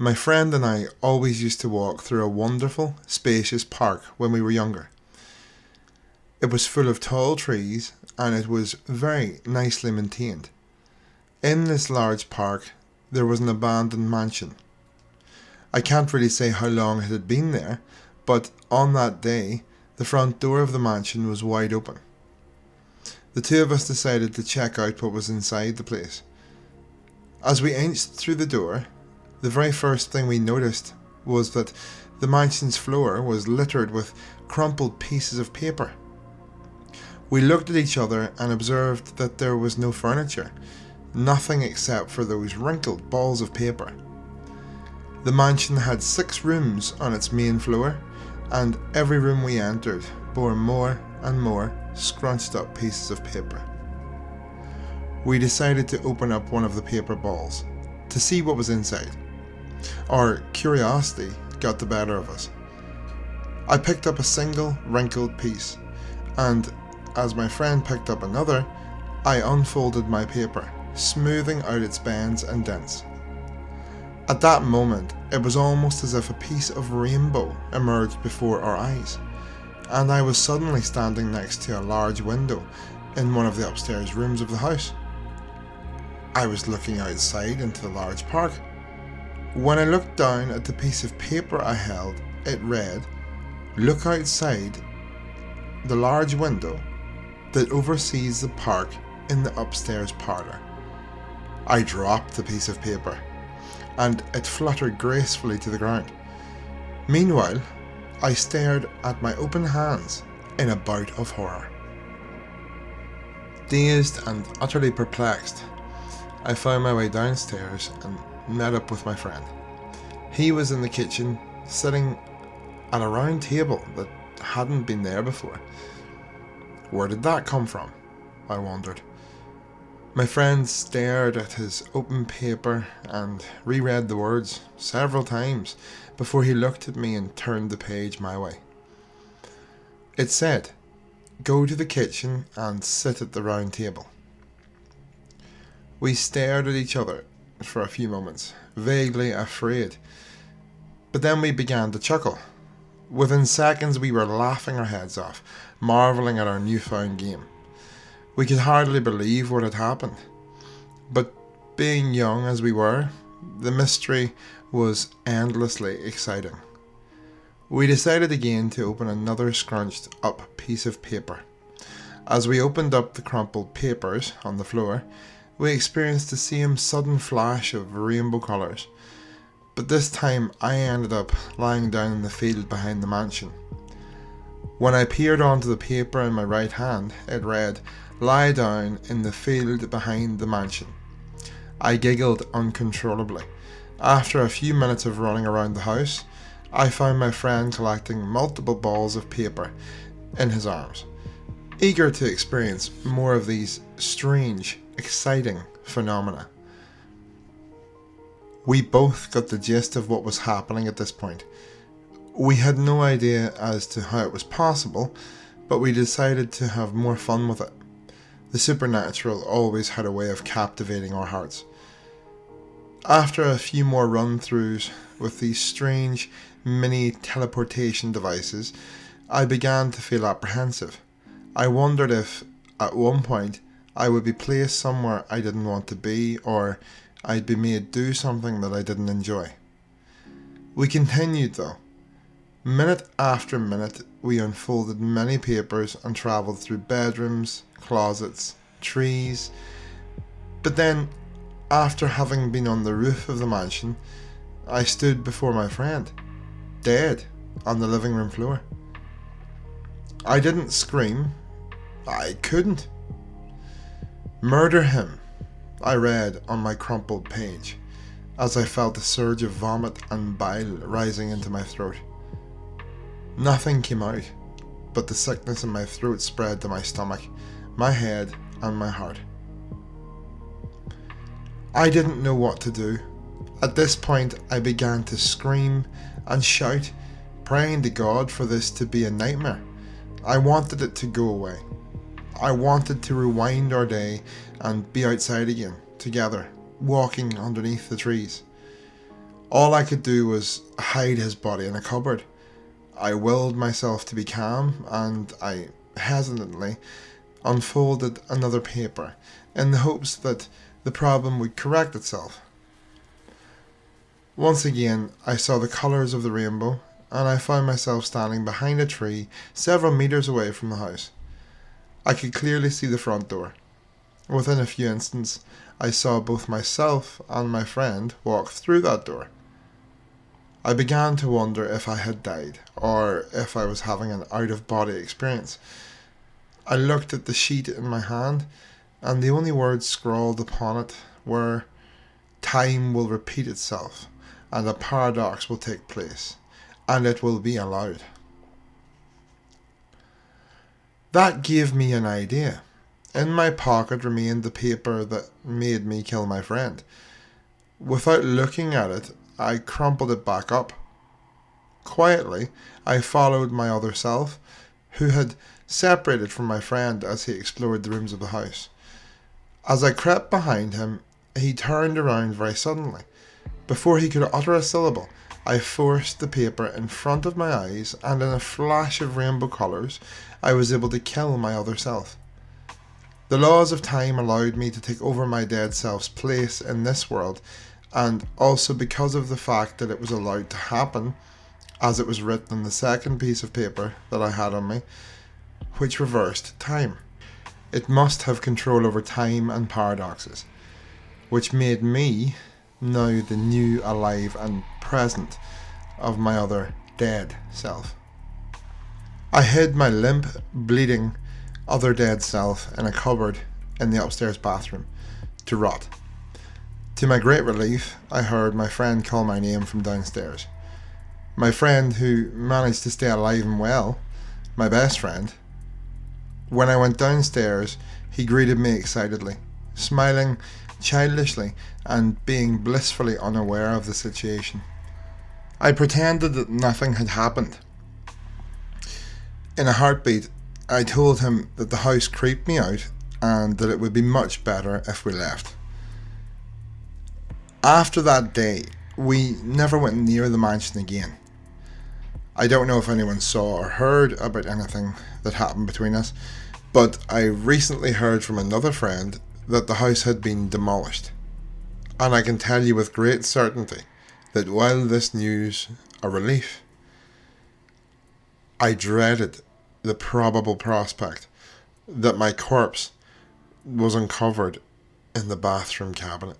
My friend and I always used to walk through a wonderful, spacious park when we were younger. It was full of tall trees and it was very nicely maintained. In this large park, there was an abandoned mansion. I can't really say how long it had been there, but on that day, the front door of the mansion was wide open. The two of us decided to check out what was inside the place. As we inched through the door, the very first thing we noticed was that the mansion's floor was littered with crumpled pieces of paper. We looked at each other and observed that there was no furniture, nothing except for those wrinkled balls of paper. The mansion had 6 rooms on its main floor, and every room we entered bore more and more scrunched up pieces of paper. We decided to open up one of the paper balls to see what was inside. Our curiosity got the better of us. I picked up a single wrinkled piece, and as my friend picked up another, I unfolded my paper, smoothing out its bends and dents. At that moment, it was almost as if a piece of rainbow emerged before our eyes, and I was suddenly standing next to a large window in one of the upstairs rooms of the house. I was looking outside into the large park. When I looked down at the piece of paper I held, it read, "Look outside the large window that oversees the park in the upstairs parlour." I dropped the piece of paper, and it fluttered gracefully to the ground. Meanwhile, I stared at my open hands in a bout of horror. Dazed and utterly perplexed, I found my way downstairs and met up with my friend. He was in the kitchen, sitting at a round table that hadn't been there before. Where did that come from? I wondered. My friend stared at his open paper and reread the words several times before he looked at me and turned the page my way. It said, "Go to the kitchen and sit at the round table." We stared at each other for a few moments, vaguely afraid, but then we began to chuckle. Within seconds we were laughing our heads off, marvelling at our newfound game. We could hardly believe what had happened, but being young as we were, the mystery was endlessly exciting. We decided again to open another scrunched up piece of paper. As we opened up the crumpled papers on the floor, we experienced the same sudden flash of rainbow colours, but this time I ended up lying down in the field behind the mansion. When I peered onto the paper in my right hand, it read, "Lie down in the field behind the mansion." I giggled uncontrollably. After a few minutes of running around the house, I found my friend collecting multiple balls of paper in his arms, eager to experience more of these strange, exciting phenomena. We both got the gist of what was happening at this point. We had no idea as to how it was possible, but we decided to have more fun with it. The supernatural always had a way of captivating our hearts. After a few more run-throughs with these strange mini teleportation devices, I began to feel apprehensive. I wondered if, at one point, I would be placed somewhere I didn't want to be, or I'd be made do something that I didn't enjoy. We continued though. Minute after minute, we unfolded many papers and travelled through bedrooms, closets, trees. But then, after having been on the roof of the mansion, I stood before my friend, dead, on the living room floor. I didn't scream. I couldn't. "Murder him," I read on my crumpled page, as I felt a surge of vomit and bile rising into my throat. Nothing came out, but the sickness in my throat spread to my stomach, my head, and my heart. I didn't know what to do. At this point, I began to scream and shout, praying to God for this to be a nightmare. I wanted it to go away. I wanted to rewind our day and be outside again, together, walking underneath the trees. All I could do was hide his body in a cupboard. I willed myself to be calm, and I hesitantly unfolded another paper in the hopes that the problem would correct itself. Once again, I saw the colours of the rainbow, and I found myself standing behind a tree several metres away from the house. I could clearly see the front door. Within a few instants, I saw both myself and my friend walk through that door. I began to wonder if I had died, or if I was having an out-of-body experience. I looked at the sheet in my hand, and the only words scrawled upon it were, "Time will repeat itself, and a paradox will take place, and it will be allowed." That gave me an idea. In my pocket remained the paper that made me kill my friend. Without looking at it, I crumpled it back up. Quietly, I followed my other self, who had separated from my friend as he explored the rooms of the house. As I crept behind him, he turned around very suddenly. Before he could utter a syllable, I forced the paper in front of my eyes, and in a flash of rainbow colours, I was able to kill my other self. The laws of time allowed me to take over my dead self's place in this world, and also because of the fact that it was allowed to happen, as it was written on the second piece of paper that I had on me, which reversed time. It must have control over time and paradoxes, which made me now the new, alive and present of my other dead self. I hid my limp, bleeding, other dead self in a cupboard in the upstairs bathroom to rot. To my great relief, I heard my friend call my name from downstairs. My friend who managed to stay alive and well, my best friend. When I went downstairs, he greeted me excitedly, smiling childishly and being blissfully unaware of the situation. I pretended that nothing had happened. In a heartbeat, I told him that the house creeped me out and that it would be much better if we left. After that day, we never went near the mansion again. I don't know if anyone saw or heard about anything that happened between us, but I recently heard from another friend that the house had been demolished. And I can tell you with great certainty that while this news a relief, I dreaded the probable prospect that my corpse was uncovered in the bathroom cabinet.